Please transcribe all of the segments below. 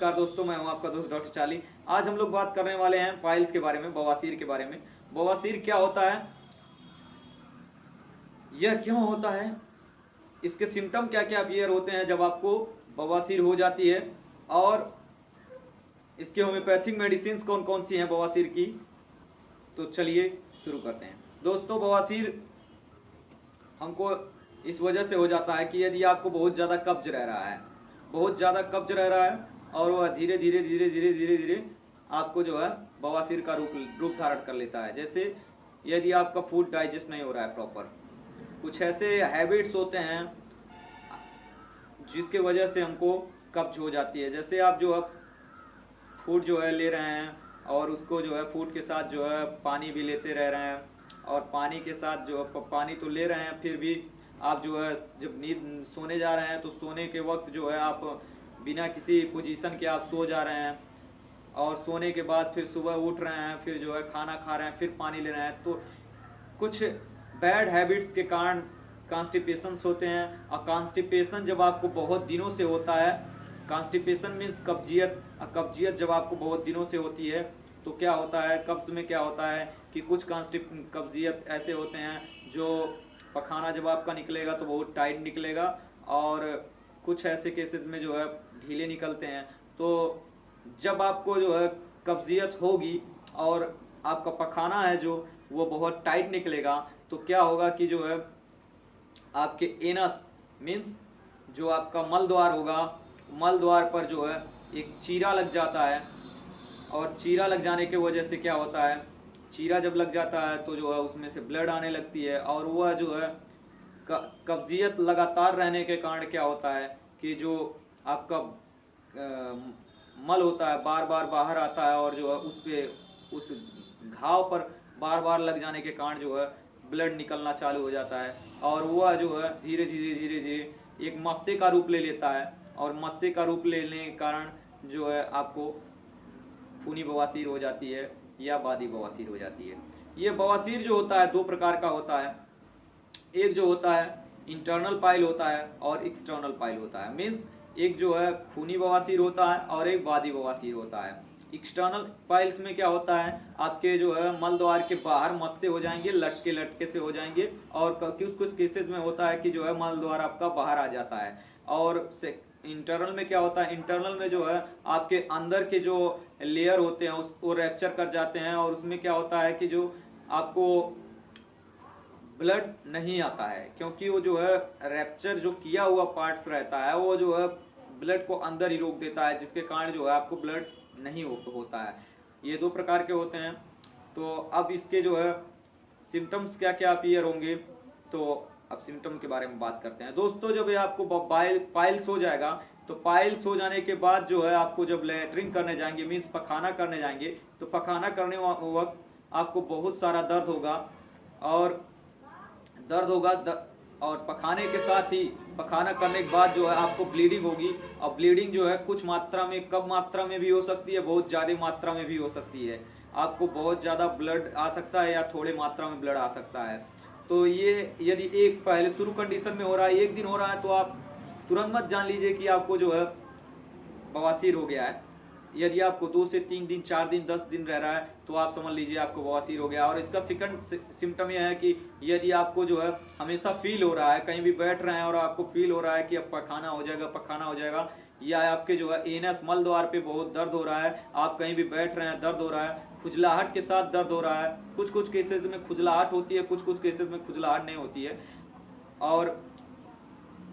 नमस्कार दोस्तों, मैं हूं आपका दोस्त डॉक्टर चाली। आज हम लोग बात करने वाले हैं पाइल्स के बारे में, बवासीर के बारे में। बवासीर क्या होता है, यह क्यों होता है, इसके सिम्टम क्या क्या अपीयर होते हैं जब आपको बवासीर हो जाती है, और इसके होम्योपैथिक मेडिसिन कौन कौन सी हैं बवासीर की। तो चलिए शुरू करते हैं। दोस्तों, बवासीर हमको इस वजह से हो जाता है कि यदि आपको बहुत ज़्यादा कब्ज रह रहा है, बहुत ज़्यादा कब्ज रह रहा है और वह धीरे धीरे धीरे धीरे धीरे धीरे आपको जो है बवासीर का रूप धारण कर लेता है। जैसे यदि आपका फूड डाइजेस्ट नहीं हो रहा है प्रॉपर, कुछ ऐसे हैबिट्स होते हैं जिसके वजह से हमको कब्ज हो जाती है। जैसे आप जो है फूड जो है ले रहे हैं और उसको जो है फूड के साथ जो है पानी भी लेते रह रहे हैं, और पानी के साथ जो पानी तो ले रहे हैं, फिर भी आप जो है जब नींद सोने जा रहे हैं तो सोने के वक्त जो है आप बिना किसी पोजीशन के आप सो जा रहे हैं, और सोने के बाद फिर सुबह उठ रहे हैं, फिर जो है खाना खा रहे हैं, फिर पानी ले रहे हैं। तो कुछ बैड हैबिट्स के कारण कॉन्स्टिपेशन होते हैं। और कॉन्स्टिपेशन जब आपको बहुत दिनों से होता है, कॉन्स्टिपेशन मीन्स कब्जियत, और कब्जियत जब आपको बहुत दिनों से होती है तो क्या होता है, कब्ज में क्या होता है कि कुछ कब्जियत ऐसे होते हैं जो पखाना जब आपका निकलेगा तो बहुत टाइट निकलेगा, और कुछ ऐसे केसेस में जो है ढीले निकलते हैं। तो जब आपको जो है कब्जियत होगी और आपका पखाना है जो वो बहुत टाइट निकलेगा, तो क्या होगा कि जो है आपके एनस मीन्स जो आपका मल द्वार होगा, मल द्वार पर जो है एक चीरा लग जाता है, और चीरा लग जाने की वजह से क्या होता है, चीरा जब लग जाता है तो जो है उसमें से ब्लड आने लगती है, और वह जो है कब्जियत लगातार रहने के कारण क्या होता है कि जो आपका मल होता है बार बार बाहर आता है, और जो है उस घाव पर बार बार लग जाने के कारण जो है ब्लड निकलना चालू हो जाता है, और वह जो है धीरे धीरे धीरे धीरे एक मस्से का रूप ले लेता है, और मस्से का रूप लेने के कारण जो है आपको खूनी बवासीर हो जाती है या बादी बवासीर हो जाती है। ये बवासीर जो होता है दो प्रकार का होता है, एक जो होता है इंटरनल पाइल होता है और एक्सटर्नल पाइल होता है। मीन्स एक जो है खूनी बवासीर होता है और एक बादी बवासीर होता है। एक्सटर्नल पाइल्स में क्या होता है, आपके जो है मल द्वार के बाहर मस्से हो जाएंगे, लटके लटके से हो जाएंगे, और कुछ केसेस में होता है कि जो है मल द्वार आपका बाहर आ जाता है। और इंटरनल में क्या होता है, इंटरनल में जो है आपके अंदर के जो लेयर होते हैं उसको रैप्चर कर जाते हैं, और उसमें क्या होता है कि जो आपको ब्लड नहीं आता है, क्योंकि वो जो है रैप्चर जो किया हुआ पार्ट्स रहता है वो जो है ब्लड को अंदर ही रोक देता है, जिसके कारण जो है आपको ब्लड नहीं होता है। ये दो प्रकार के होते हैं। तो अब इसके जो है सिम्टम्स क्या क्या अपीयर होंगे, तो अब सिम्टम के बारे में बात करते हैं। दोस्तों, जब ये आपको पाइल्स हो जाएगा, तो पाइल्स हो जाने के बाद जो है आपको जब लैट्रिन करने जाएंगे, मीन्स पखाना करने जाएंगे, तो पखाना करने वक्त आपको बहुत सारा दर्द होगा, और और पखाने के साथ ही पखाना करने के बाद जो है आपको ब्लीडिंग होगी, और ब्लीडिंग जो है कुछ मात्रा में, कम मात्रा में भी हो सकती है, बहुत ज्यादा मात्रा में भी हो सकती है। आपको बहुत ज्यादा ब्लड आ सकता है या थोड़े मात्रा में ब्लड आ सकता है। तो ये यदि एक पहले शुरू कंडीशन में हो रहा है, एक दिन हो रहा है, तो आप तुरंत मत जान लीजिए कि आपको जो है बवासीर हो गया है। यदि आपको 2 से 3 दिन, 4 दिन, 10 दिन रह रहा है, तो आप समझ लीजिए आपको बवासीर हो गया। और इसका सेकंड सिम्टम यह है कि यदि आपको जो है हमेशा फील हो रहा है, कहीं भी बैठ रहे हैं और आपको फील हो रहा है कि अब पखाना हो जाएगा, पखाना हो जाएगा, या आपके जो है एनस मल द्वार पे बहुत दर्द हो रहा है, आप कहीं भी बैठ रहे हैं दर्द हो रहा है, खुजलाहट के साथ दर्द हो रहा है, कुछ केसेस में खुजलाहट होती है, कुछ केसेस में खुजलाहट नहीं होती है। और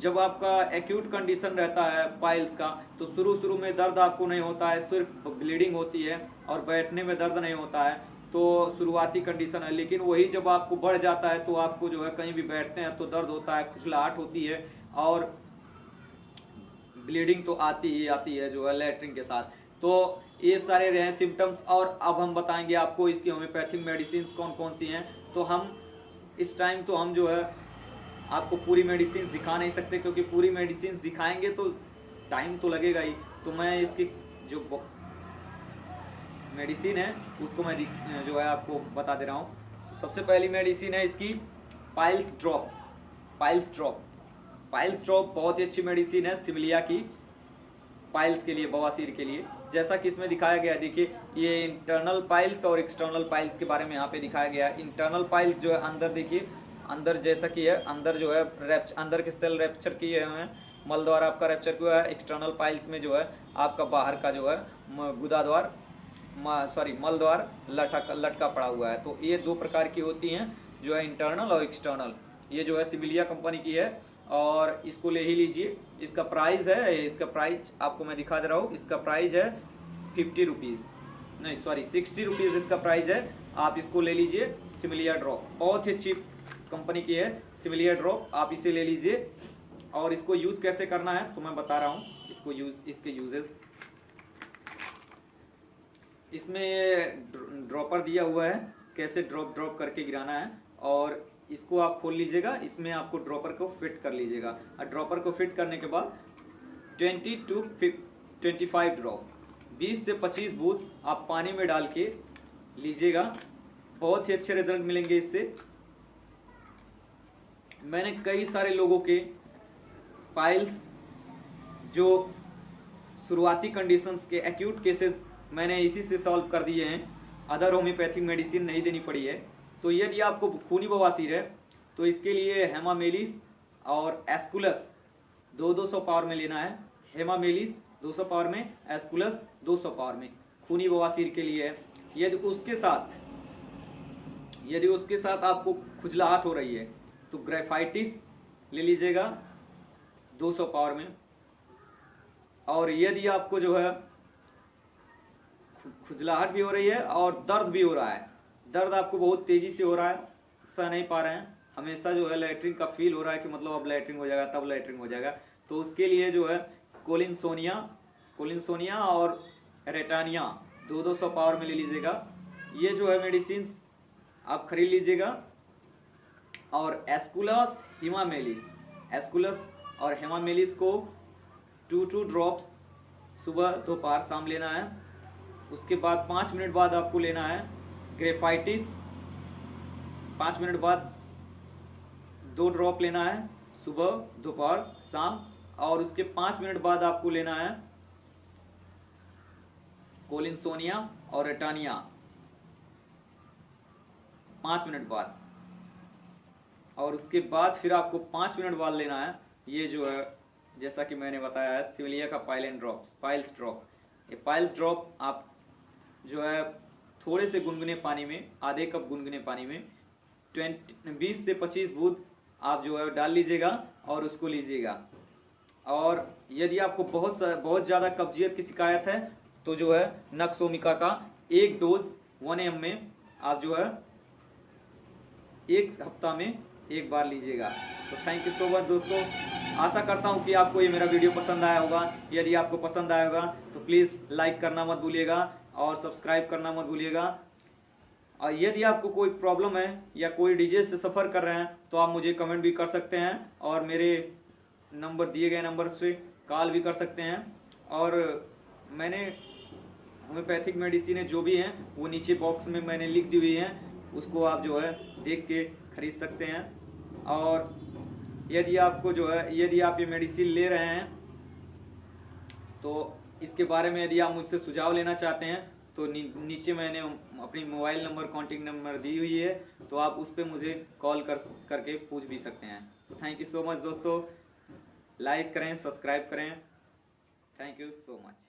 जब आपका एक्यूट कंडीशन रहता है पाइल्स का, तो शुरू में दर्द आपको नहीं होता है, सिर्फ ब्लीडिंग होती है और बैठने में दर्द नहीं होता है, तो शुरुआती कंडीशन है। लेकिन वही जब आपको बढ़ जाता है तो आपको जो है कहीं भी बैठते हैं तो दर्द होता है, खुजलाहट होती है, और ब्लीडिंग तो आती ही आती है जो है लैट्रिन के साथ। तो ये सारे रहे सिम्टम्स। और अब हम बताएंगे आपको इसकी होम्योपैथिक मेडिसिन कौन कौन सी हैं। तो हम इस टाइम तो हम जो है आपको पूरी मेडिसिन दिखा नहीं सकते, क्योंकि पूरी मेडिसिन दिखाएंगे तो टाइम तो लगेगा ही। तो मैं इसकी जो मेडिसिन है उसको मैं जो है आपको बता दे रहा हूँ। तो सबसे पहली मेडिसिन है इसकी पाइल्स ड्रॉप। पाइल्स ड्रॉप बहुत ही अच्छी मेडिसिन है सिमलिया की। पाइल्स के लिए, बवासीर के लिए। जैसा कि इसमें दिखाया गया है, देखिए ये इंटरनल पाइल्स और एक्सटर्नल पाइल्स के बारे में यहाँ पे दिखाया गया है। इंटरनल पाइल्स जो है अंदर, देखिए अंदर जैसा कि है, अंदर जो है अंदर के सेल रैप्चर किए हुए हैं, मल द्वारा आपका रैप्चर हुआ है। एक्सटर्नल पाइल्स में जो है आपका बाहर का जो है गुदा द्वार मल द्वार लटका पड़ा हुआ है। तो ये दो प्रकार की होती हैं, जो है इंटरनल और एक्सटर्नल। ये जो है सिविलिया कंपनी की है और इसको ले ही लीजिए। इसका प्राइस है, इसका प्राइस आपको मैं दिखा दे रहा हूँ। इसका प्राइस है 50 रुपीज़, नहीं सॉरी 60 रुपीज़ इसका प्राइस है। आप इसको ले लीजिए। सिविलिया ड्रॉप बहुत ही चीप कंपनी की है, सिविलिया ड्रॉप, आप इसे ले लीजिए। और इसको यूज़ कैसे करना है तो मैं बता रहा हूँ। इसको इसके यूजेस, इसमें ड्रॉपर दिया हुआ है, कैसे ड्रॉप करके गिराना है। और इसको आप खोल लीजिएगा, इसमें आपको ड्रॉपर को फिट कर लीजिएगा। और ड्रॉपर को फिट करने के बाद 20 to 25 ड्रॉप, 20 से 25 बूंद आप पानी में डाल के लीजिएगा। बहुत ही अच्छे रिजल्ट मिलेंगे इससे। मैंने कई सारे लोगों के पाइल्स जो शुरुआती कंडीशंस के एक्यूट केसेस मैंने इसी से सॉल्व कर दिए हैं। अदर होम्योपैथिक मेडिसिन नहीं देनी पड़ी है। तो यदि आपको खूनी बवासीर है तो इसके लिए हेमामेलिस और एस्कुलस 200 पावर में लेना है। हेमामेलिस 200 पावर में, एस्कुलस 200 पावर में खूनी बवासीर के लिए है। यदि उसके साथ आपको खुजलाहट हो रही है तो ग्रेफाइटिस ले लीजिएगा 200 पावर में। और यदि आपको जो है खुजलाहट भी हो रही है और दर्द भी हो रहा है, दर्द आपको बहुत तेजी से हो रहा है, सह नहीं पा रहे हैं, हमेशा जो है लैट्रिन का फील हो रहा है कि मतलब अब लैट्रिन हो जाएगा, तब लैट्रिन हो जाएगा, तो उसके लिए जो है कोलिनसोनिया और रेटानिया 200 पावर में ले लीजिएगा। ये जो है मेडिसिन आप खरीद लीजिएगा। और एस्कुलस और हेमामेलिस को 2 ड्रॉप्स सुबह दोपहर शाम लेना है। उसके बाद 5 मिनट बाद आपको लेना है ग्रेफाइटिस, 5 मिनट बाद 2 ड्रॉप लेना है सुबह दोपहर शाम। और उसके 5 मिनट बाद आपको लेना है कोलिनसोनिया और रेटानिया 5 मिनट बाद। और उसके बाद फिर आपको 5 मिनट बाद लेना है ये जो है, जैसा कि मैंने बताया है, सिविलिया का पाइल्स ड्रॉप। ये पाइल्स ड्रॉप आप जो है थोड़े से गुनगुने पानी में, आधे कप गुनगुने पानी में 20 से 25 बूंद आप जो है डाल लीजिएगा और उसको लीजिएगा। और यदि आपको बहुत ज़्यादा कब्जियत की शिकायत है तो जो है नक्सोमिका का 1 डोज 1 ml में आप जो है 1 हफ्ता में 1 बार लीजिएगा। तो थैंक यू सो मच दोस्तों। आशा करता हूँ कि आपको ये मेरा वीडियो पसंद आया होगा। यदि आपको पसंद आया होगा तो प्लीज़ लाइक करना मत भूलिएगा और सब्सक्राइब करना मत भूलिएगा। और यदि आपको कोई प्रॉब्लम है या कोई डिजीज से सफ़र कर रहे हैं तो आप मुझे कमेंट भी कर सकते हैं और मेरे दिए गए नंबर से कॉल भी कर सकते हैं। और मैंने होम्योपैथिक मेडिसिन जो भी हैं वो नीचे बॉक्स में मैंने लिख दी हुई हैं, उसको आप जो है देख के खरीद सकते हैं। और यदि आप ये मेडिसिन ले रहे हैं तो इसके बारे में यदि आप मुझसे सुझाव लेना चाहते हैं तो नीचे मैंने अपनी मोबाइल नंबर, कॉन्टेक्ट नंबर दी हुई है, तो आप उस पर मुझे कॉल करके पूछ भी सकते हैं। तो थैंक यू सो मच दोस्तों। लाइक करें, सब्सक्राइब करें। Thank you so much.